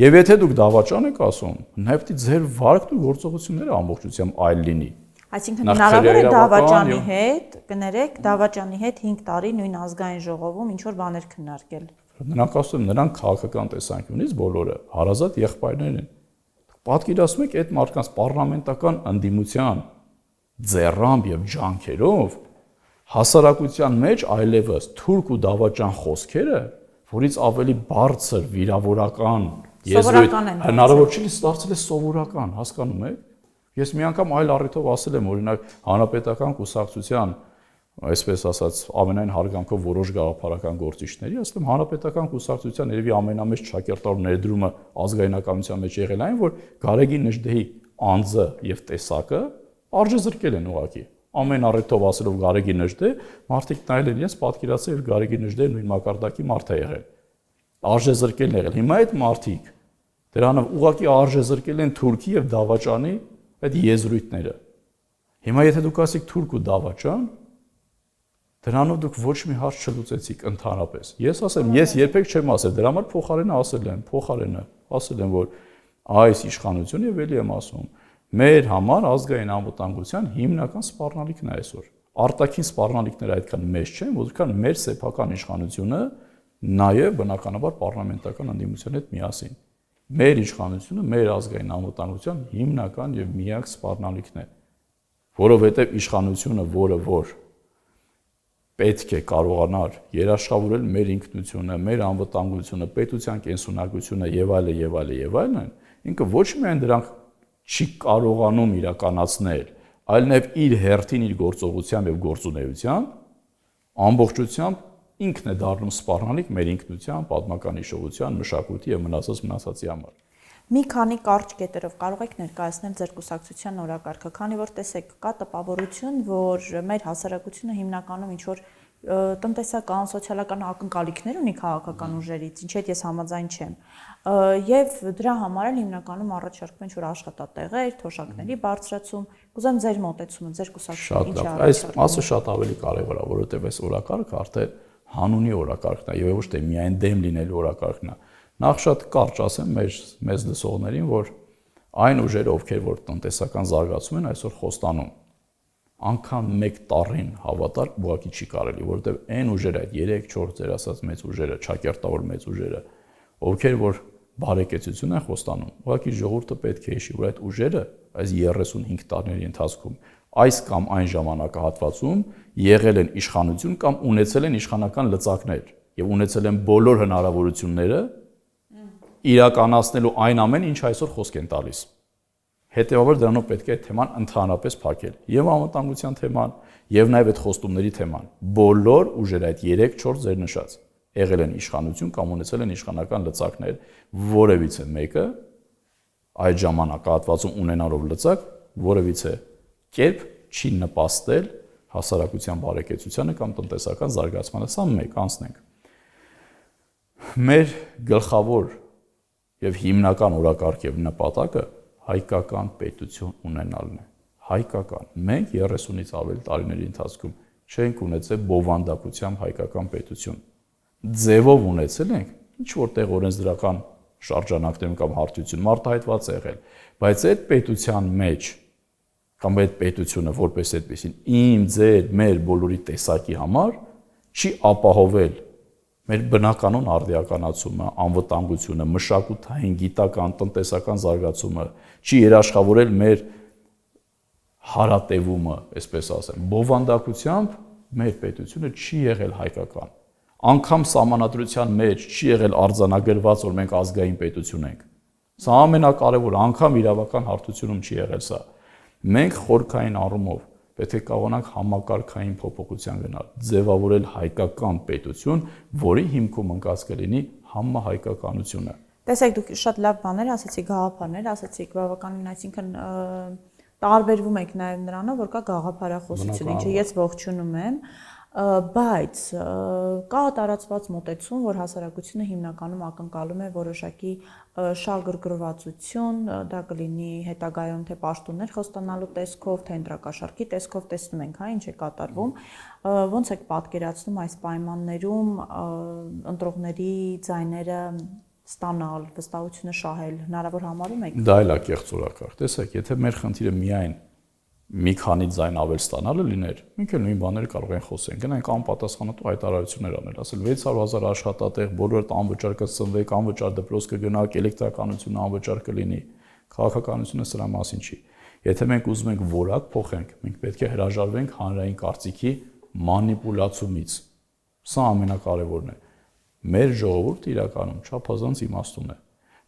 Եվ եթե դուք դավաճան եք ասում, նավթի ձեր վարկն ու գործողությունները ամբողջությամբ այլ լինի։ Այսինքն հնարավոր է դավաճանի հետ, կներեք, դավաճանի հետ 5 տարի նույն ազգային ժողովում ինչ որ բաներ քննարկել։ Նրանք ասում են, նրանք քաղաքական տեսանկյունից բոլորը հարազատ եղբայրներ են։ Պատկերացնում եք այդ մարդկանց պարլամենտական ընդդիմության ձեռամբ եւ ջանքերով հասարակության մեջ այլևս թուրք ու դավաճան խոսքերը, որից ավելի բարձր վիրավորական եզրույթ հնարավոր չի դարձել է սովորական, հասկանում եք։ Ես մի անգամ այլ առիթով ասել եմ, օրինակ հանրապետական կուսակցության, այսպես ասած, ամենայն հարգանքով որոշ գաղափարական գործիչների, ասել եմ հանրապետական կուսակցության երևի ամենամեծ ճակերտավոր ներդրումը ազգայնականության մեջ եղել այն, որ Գարեգին Նժդեհի անձը եւ տեսակը արժեզրկել են ուղղակի։ Ամեն առիթով ասելով Գարեգին Նժդեհ, մարդիկ նայել են իրենց պատկերացրել եւ Գարեգին Նժդեհը նույն մակարդակի մարդ է եղել։ Արժեզրկելն եղել։ Հիմա այդ մարդիկ դրանով ուղղակի արժեզրկել են թուրքի եւ դավաճանի այդ եզրույթները։ Հիմա եթե դուք ասեք թուրք ու դավաճան, դրանով դուք ոչ մի հարց չլուծեցիք ընդհանրապես։ Ես ասեմ, ես երբեք չեմ ասել, դրա համար փոխարենը ասել եմ, որ այս իշխանությունը եւ ելի եմ ասում, մեր համար ազգային անվտանգության հիմնական սպառնալիքն է այսօր։ Արտաքին սպառնալիքները այդքան մեծ չեն, որքան մեր սեփական իշխանությունը նաեւ բնականաբար պարլամենտական ընդդիմության հետ միասին։ Մեր իշխանությունը մեր ազգային անվտանգության հիմնական եւ միակ սպառնալիքն է, որովհետեւ իշխանությունը, որը որ պետք է կարողանար երաշխավորել մեր ինքնությունը, մեր անվտանգությունը, պետության կենսունակությունը եւ այլն, ինքը ոչ միայն դրանք չի կարողանում իրականացնել, այլ նաեւ իր հերթին իր գործողությամբ եւ գործունեությամբ ամբողջությամբ ինքն է դառնում սպառնալիք մեր ինքնության, պատմական հիշողության, մշակույթի եւ մնացածի համար։ Մի քանի կարճ կետերով կարող եք ներկայացնել ձեր կուսակցության օրակարգը, քանի որ տեսեք, կա տպավորություն, որ մեր հասարակությունը հիմնականում ինչ որ տնտեսական, սոցիալական ակնկալիքներ ունի քաղաքական ուժերից, ինչի հետ ես համաձայն չեմ։ Եվ դրա համար էլ հիմնականում առաջարկվում ինչ որ աշխատատեղեր, թոշակների բարձրացում։ Կուզեմ ձեր մոտեցումը, ձեր կուսակցությունը ինչ է առաջարկում։ Այս մասը շատ ավելի կարևոր է, որովհետեւ այս օրակարգը արդեն հանունի օրակարգն է, եւ ոչ թե միայն դեմ լինելու օրակարգն է։ Նախ շատ կարճ ասեմ մեզ լսողներին, որ այն ուժերը, ովքեր որ տնտեսական զարգացում են, այսօր խոստանում անգամ մեկ տառին հավատալ ուղղակի չի կարելի, որովհետև այն ուժերը, այդ 3-4 ձեր ասած մեծ ուժերը, ճակերտավոր մեծ ուժերը, ովքեր որ բարեկեցություն են խոստանում, ուղղակի ժողովուրդը պետք է հիշի, որ այդ ուժերը այս 35 տարիների ընթացքում այս կամ այն ժամանակահատվածում եղել են իշխանություն կամ ունեցել են իշխանական լծակներ եւ ունեցել են բոլոր հնարավորությունները իրականացնելու այն ամենը, ինչ այսօր խոսք են տալիս։ Հետևաբար դրանով պետք է թեման ընդհանրապես փակել եւ անվտանգության թեման եւ նաեւ այդ խոստումների թեման։ Բոլոր ուժերը այդ 3-4 ձեր նշած եղել են իշխանություն կամ ունեցել են իշխանական լծակներ, որևիցե մեկը այդ ժամանակահատվածում ունենալով լծակ որևիցե կերպ չի նպաստել հասարակության բարեկեցությանը կամ տնտեսական զարգացմանը։ Սա մեկ անցնենք։ Մեր գլխավոր եւ հիմնական օրակարգ եւ նպատակը հայկական պետություն ունենալն է։ Հայկական։ Մենք 30-ից ավելի տարիների ընթացքում չենք ունեցել բովանդակությամբ հայկական պետություն։ Ձևով ունեցել ենք, ինչ որտեղ օրենսդրական շարժանակներում կամ հարթություն մարտահայտված է եղել, բայց այդ պետության մեջ կամ այդ պետությունը որպես այդպեսին իմ, ձեր, մեր բոլորի տեսակի համար չի ապահովել մեր բնականon արդիականացումը, անվտանգությունը, մշակութային, գիտական, տնտեսական զարգացումը, չի երաշխավորել մեր հարատևումը, այսպես ասեմ։ Բովանդակությամբ մեր պետությունը չի եղել հայկական։ Անկամ սահմանադրության մեջ չի եղել արձանագրված, որ մենք ազգային պետություն ենք։ Սա ամենակարևորը, անգամ իրավական հարթությունում չի եղել սա։ Մենք խորքային առումով պետք է կարողանանք համակարգային փոփոխության գնալ, ձևավորել հայկական պետություն, որի հիմքում ընկած կլինի համահայկականությունը։ Տեսեք, դուք շատ լավ բաներ ասացիք, գաղափարներ ասացիք, բավականին, այսինքն տարբերվում եք նաև նրանով, որ կա գաղափարախոսություն, ինչը ես ողջունում եմ, բայց կա տարածված մոտեցում, որ հասարակությունը հիմնականում ակնկալում է որոշակի շահգրգռվածություն, դա կլինի հետագայում թե պաշտոններ խոստանալու տեսքով, թե ընտրակաշառքի տեսքով, տեսնում ենք, հա, ինչ է կատարվում, ոնց եք պատկերացնում այս պայմաններում ընտրողների ձայները ստանալ, վստահությունը շահել, հնարավոր համարում եք։ Դա էլ է կեղծ օրակարգ։ Տեսեք, եթե մեր խնդիրը միայն մի քանի ձայն ավել ստանալը լիներ, մենք էլ նույն բաները կարող ենք խոսել, գնանք անպատասխանատու հայտարարություններ անել, ասել 600,000 աշխատատեղ, բոլորը անվճար կցնվեք, անվճար դպրոց կգնաք, էլեկտրականությունը անվճար կլինի, քաղաքականությունը սրա մասին չի։ Եթե մենք ուզում ենք որակ փոխենք, մենք պետք է հրաժարվենք հանրային կարծիքի մանիպուլացումից։ Սա ամենակարևորն է։ Մեր ժողովուրդը իրականում չափազանց իմաստուն է,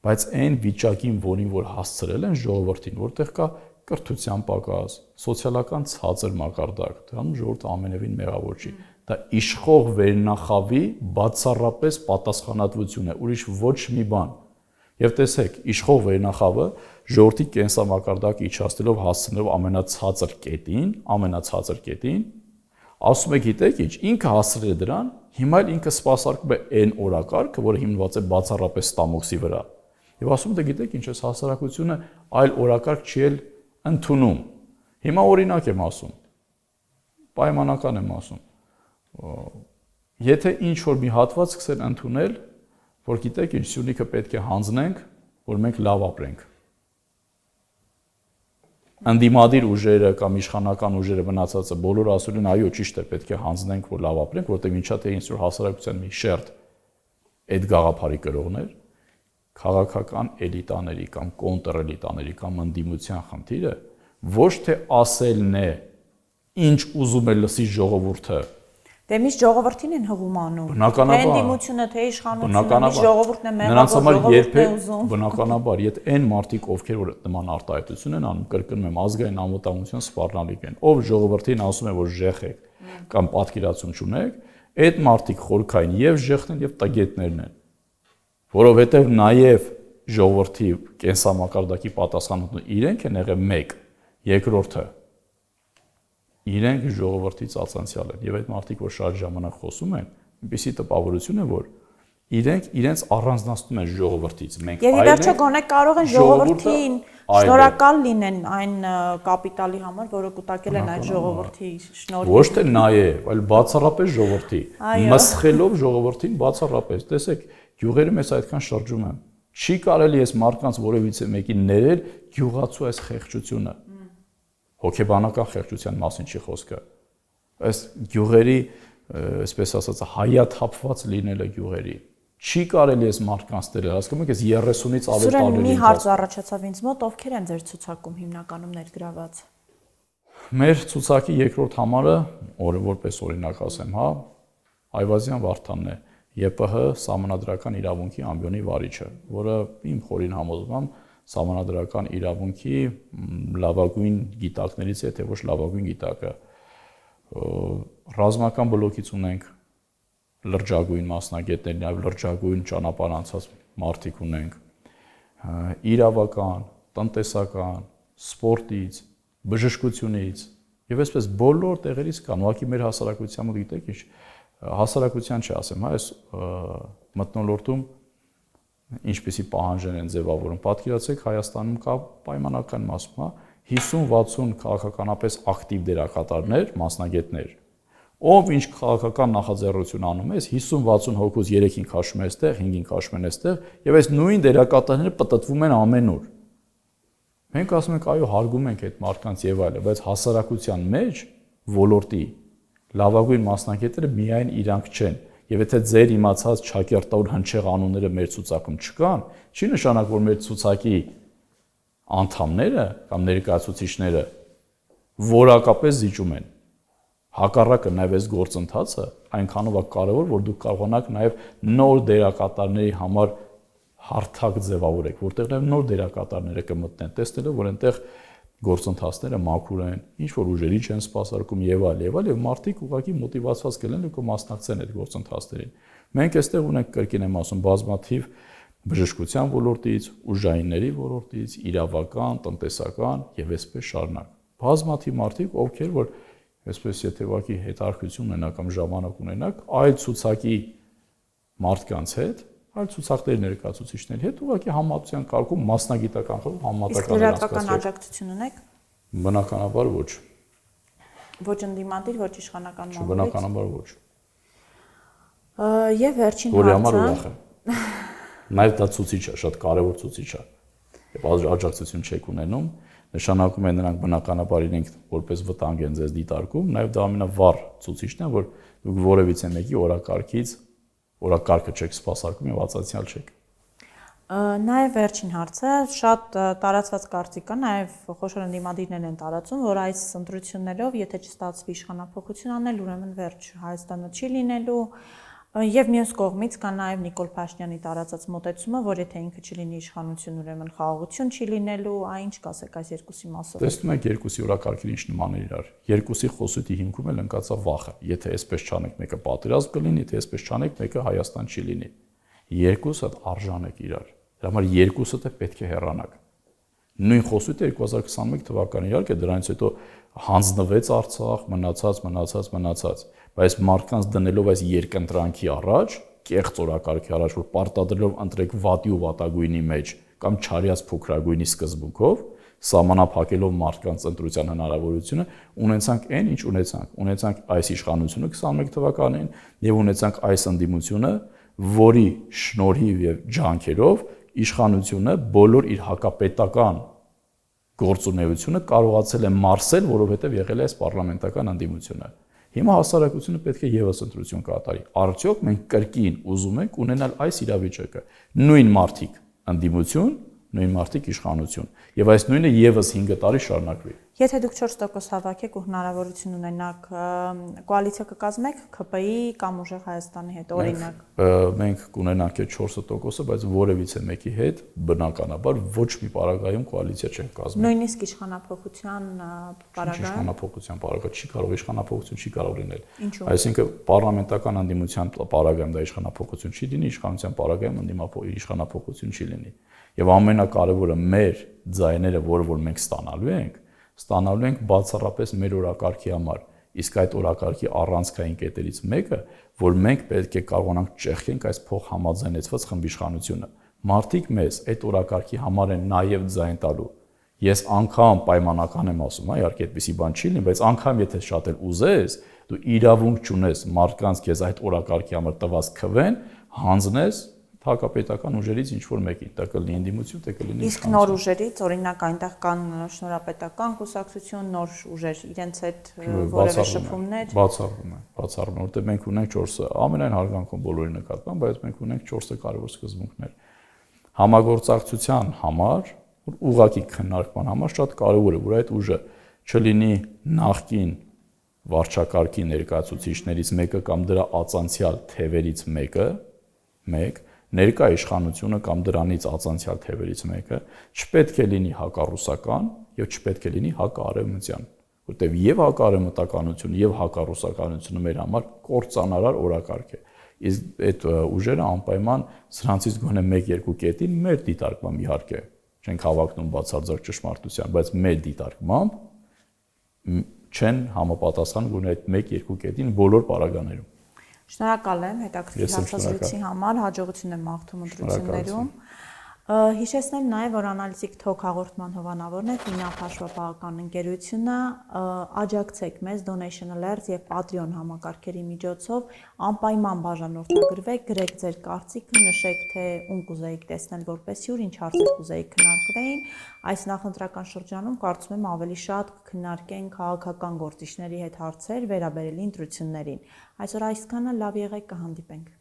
բայց այն վիճակին, որին որ հասցրել են ժողովրդին, որտեղ կա կրթության պակաս, սոցիալական ցածր մակարդակ, դրանում ժողովուրդը ամենևին մեղավոր չի։ Դա իշխող վերնախավի բացառապես պատասխանատվություն է, ուրիշ ոչ մի բան։ Եվ տեսեք, իշխող վերնախավը ժողովրդի կենսամակարդակը իջացնելով հասցնելով ամենացածր կետին, ասում է գիտեք ինչ, ինքը հասցրել է դրան, հիմա էլ ինքը սպասարկում է այն օրակարգը, որը հիմնված է բացառապես ստամոքսի վրա։ Եվ ասում է, գիտեք ինչ, այս հասարակությունը այլ օրակարգ չի էլ ընդունում։ Հիմա օրինակ եմ ասում, պայմանական եմ ասում, եթե ինչ-որ մի հատված սկսեն ընդունել, որ գիտեք ինչ, Սյունիքը պետք է հանձնենք, որ մենք լավ ապրենք։ Անդիմադիր ուժերը կամ իշխանական ուժերը մնացածը բոլորը ասում են, այո, ճիշտ է, պետք է հանձնենք, որ լավ ապրենք, որտեղ ինչա թե ինչ-որ հասարակության մի շերտ այդ գաղափարի կրողներ, քաղաքական էլիտաների կամ կոնտրէլիտաների կամ ընդդիմության խնդիրը ոչ թե ասելն է, ինչ ուզում է լսի ժողովուրդը։ Դե միշտ ժողովրդին են հղում անում։ Բնականաբար։ Թե ընդդիմությունը, թե իշխանությունը, միշտ ժողովուրդն է մեղավոր, ժողովուրդն է ուզում։ Բնականաբար, եթե այն մարդիկ, ովքեր որ նման արտահայտություն են անում, կրկնում եմ, ազգային անվտանգության սպառնալիք են, ով ժողովրդին ասում է, որ ժեխեք կամ պատկերացում չունեք, այդ մարդիկ խորքային եւ ժեխն են եւ տագետներն են։ Որովհետև նաև ժողովրդի կենսամակարդակի պատասխանատուն իրենք են եղել մեկ, երկրորդը իրենք ժողովրդի ծածանցյալ են եւ այդ մարդիկ որ շատ ժամանակ խոսում են, այնպեսի տպավորություն է որ իրենք իրենց առանձնացնում են ժողովրդից, մենք այլ ենք։ Եվ ի վերջո գոնե կարող են ժողովրդին շնորհակալ լինեն այն կապիտալի համար, որը կուտակել են այդ ժողովրդի շնորհիվ։ Ոչ թե նաև, այլ բացառապես ժողովրդի, մսխելով ժողովրդին բացառապես։ Տեսեք, գյուղերը մեզ այդքան շրջում են։ Չի կարելի այս մարդկանց որևիցե մեկին ներել գյուղացու այս խեղճությունը։ Հոգեբանական խեղճության մասին չի խոսքը։ Այս գյուղերի, այսպես ասած, հայաթափված լինելը գյուղերի։ Չի կարելի այս մարդկանց դերել, հասկանում եք, այս 30-ից ավել տարիների։ Սուրեն, մի հարց առաջացավ ինձ մոտ, ովքեր են ձեր ցուցակում հիմնականում ներգրաված։ Մեր ցուցակի երկրորդ համարը, որպես օրինակ ասեմ, հա, Այվազյան Վարդանն է, ԵՊՀ Սահմանադրական իրավունքի ամբիոնի վարիչը, որը իմ խորին համոզմամբ Սահմանադրական իրավունքի լավագույն գիտակներից է, թե ոչ լավագույն գիտակը։ Ռազմական բլոկից ունենք լրջագույն մասնագետներ, նաև լրջագույն ճանապարհ անցած մարդիկ ունենք, իրավական, տնտեսական, սպորտից, բժշկությունից եւ այսպես բոլոր տեղերից կան։ Ուղղակի մեր հասարակության մոտ գիտեք ինչ, հասարակության չասեմ, հա, այս մթնոլորտում ինչպիսի պահանջներ են ձևավորում։ Պատկերացրեք, Հայաստանում կա պայմանական մասում, հա, 50-60 քաղաքականապես ակտիվ դերակատարներ, մասնագետներ։ Ով ինչ քաղաքական նախաձեռնություն անում է, 50-60 հոգուց 3-ին քաշում է այստեղ, 5-ին քաշում են այստեղ, եւ այս նույն դերակատարները պտտվում են ամենուր։ Մենք ասում ենք, այո, հարգում ենք այդ մարդկանց եւ այլն, բայց հասարակության մեջ ոլորտի լավագույն մասնագետները միայն իրանք չեն։ Եվ եթե ձեր իմացած ճակերտավոր հնչեղ անունները մեր ցուցակում չկան, չի նշանակում, որ մեր ցուցակի անդամները կամ ներկայացուցիչները որակապես զիջում են։ Հակառակը նաև այս գործընթացը այնքանով է կարևոր, որ դուք կարողանաք նաև նոր դերակատարների համար հարթակ ձևավորեք, որտեղ նաև նոր դերակատարները կմտնեն, տեսնելով, որ այնտեղ գործընթացները մաքուր են, ինչ որ ուժերի չեն սպասարկում եւ այլ, եւ մարդիկ ուղղակի մոտիվացված կլինեն ու կմասնակցեն այդ գործընթացներին։ Մենք այստեղ ունենք, կրկին եմ ասում, բազմաթիվ բժշկության ոլորտից, ուժայինների ոլորտից, իրավական, տնտեսական եւ այսպես շարունակ։ Բազմաթիվ մարդիկ, ովքեր որ այսպես եթե ուղղակի հետարքություն ունենակ կամ ժամանակ ունենակ, այլ ցուցակի մարդկանց հետ, այլ ցուցակների ներկայացուցիչների հետ ուղղակի համատության կարգում մասնագիտական խորհուրդ համատական լրատվական աջակցություն ունեք։ Բնականաբար ոչ։ Ոչ ընդդիմադիր, ոչ իշխանական մամուլից։ Բնականաբար ոչ։ Եվ վերջին որի համար ուրախ եմ։ Նաև դա ցուցիչ է, շատ կարևոր ցուցիչ է։ Եվ աջակցություն չեք ունենում, նշանակում է նրանք բնականաբար իրենք որպես վտանգ են ձեզ դիտարկում, նաև դա ամենավառ ցուցիչն է, որ դուք որևիցե մեկի օրակարգը չեք սպասարկում եւ ածացիալ չեք։ Նաև վերջին հարցը, շատ տարածված կարծիք կա, նաև խոշոր ընդդիմադիրներ են տարածում, որ այս ընտրություններով, եթե չստացվի իշխանափոխություն անել, ուրեմն վերջ Հայաստանը չի լինելու, եւ մյուս կողմից կա նաև Նիկոլ Փաշինյանի տարածած մոտեցումը, որ եթե ինքը չլինի իշխանություն, ուրեմն խաղաղություն չի լինելու, այն ինչ կասեք այս երկուսի մասով։ Տեսնում եք երկուսի օրակարգին ինչ նման է իրար։ Երկուսի խոսույթի հիմքում էլ ընկած է վախը։ Եթե այսպես չանեք, մեկը պատերազմ կլինի, եթե այսպես չանեք, մեկը Հայաստան չի լինի։ Երկուսը արժանեք իրար։ Դրա համար երկուսը պետք է հեռանաք։ Նույն խոսույթը 2021 թվականին իհարկե դրանից հետո հանձնվեց Արցախ, մնացած, բայց մարդկանց դնելով այս երկընտրանքի առաջ, կեղծ օրակարգի առաջ, որ պարտադրելով ընտրեք վատի ու վատագույնի մեջ կամ չարյաց փոքրագույնի սկզբունքով, սահմանափակելով մարդկանց ընտրության հնարավորությունը, ունեցանք այն, ինչ ունեցանք այս իշխանությունը 21 թվականին եւ ունեցանք այս ընդդիմությունը, որի շնորհիվ եւ ջանքերով իշխանությունը բոլոր իր հակապետական գործունեությունը կարողացել է մարսել, որովհետև եղել է այս պարլամենտական ընդդիմությունը։ Հիմա հասարակությունը պետք է եւս ընտրություն կատարի։ Արդյոք մենք կրկին ուզում ենք ունենալ այս իրավիճակը։ Նույն մարդիկ ընդդիմություն, նույն մարդիկ իշխանություն։ Եվ այս նույնը եւս 5 տարի շարունակվի։ Եթե դուք 4% հավաքեք ու հնարավորություն ունենաք, կոալիցիա կկազմեք ԿՊ-ի կամ ուժեղ Հայաստանի հետ, օրինակ։ Մենք կունենանք այդ 4%-ը, բայց որևիցե մեկի հետ բնականաբար ոչ մի պարագայում կոալիցիա չենք կազմի։ Նույնիսկ իշխանափոխության պարագայում։ Իշխանափոխության պարագա չի կարող, իշխանափոխություն չի կարող լինել։ Ինչու՞։ Այսինքն պարլամենտական ընդդիմության պարագայում դա իշխանափոխություն չի լինի, իշխանության պարագայում իշխանափոխություն չի լինի։ Եվ ամենակարևորը մեր ձայները, որը որ մենք ստանալու ենք բացառապես մեր օրակարգի համար։ Իսկ այդ օրակարգի առանցքային կետերից մեկը, որ մենք պետք է կարողանանք ճեղքենք այս փոխհամաձայնեցված խմբիշխանությունը։ Մարդիկ մեզ այդ օրակարգի համար են նաև ձայն տալու։ Ես անգամ պայմանական եմ ասում, իհարկե այդպիսի բան չի լինի, բայց անգամ եթե շատ էլ ուզես, դու իրավունք չունես մարդկանց քեզ այդ օրակարգի համար տված քվեն հանձնես հակապետական ուժերից ինչ որ մեկին, դա կլինի ընդդիմություն, դա կլինի Իսկ նոր ուժերից, օրինակ այնտեղ կան շնորհապետական կուսակցություն, նոր ուժեր, իրենց հետ որևէ շփումներ բացառվում է, որտեղ մենք ունենք 4-ը, ամենայն հարգանքում բոլորի նկատմամբ, բայց մենք ունենք 4 կարևոր սկզբունքներ։ Համագործակցության համար, ուղղակի քննարկման համար շատ կարևոր է, որ այդ ուժը չլինի նախկին վարչակարգի ներկայացուցիչներից մեկը կամ դրա ածանցյալ թևերից մեկը, ներկա իշխանությունը կամ դրանից ածանցյալ թևերից մեկը, չպետք է լինի հակառուսական եւ չպետք է լինի հակարևմտյան, որտեղ եւ հակարևմտականությունը եւ հակառուսականությունը մեր համար կործանարար օրակարգ է։ Իսկ այդ ուժերը անպայման սրանցից գոնե 1-2 կետին մեր դիտարկմամբ իհարկե չենք հավակնում բացարձակ ճշմարտության, բայց մեր դիտարկմամբ չեն համապատասխան գոնե այդ 1-2 կետին բոլոր պարագաներում։ Շնորհակալ եմ հետաքրքիր հարցազրույցի համար, հաջողություն եմ մաղթում ընտրություններում։ Հիշեցնեմ նաև, որ Անալիզիկ Թոք հաղորդման հովանավորն է Ֆինապ հաշվապահական ընկերությունը, աջակցեք մեզ Donation Alert եւ Patreon համակարգերի միջոցով, անպայման բաժանորդագրվեք, գրեք ձեր կարծիքը, նշեք թե ում կուզեիք տեսնել որպես հյուր, ինչ հարցեր կուզեիք քննարկվեին։ Այս նախընտրական շրջանում կարծում եմ ավելի շատ կքննարկենք քաղաքական գործիչների հետ հարցեր վերաբերելի ընտրություններին։ Այսօր այսքանը, լավ եղեք, կհանդիպենք։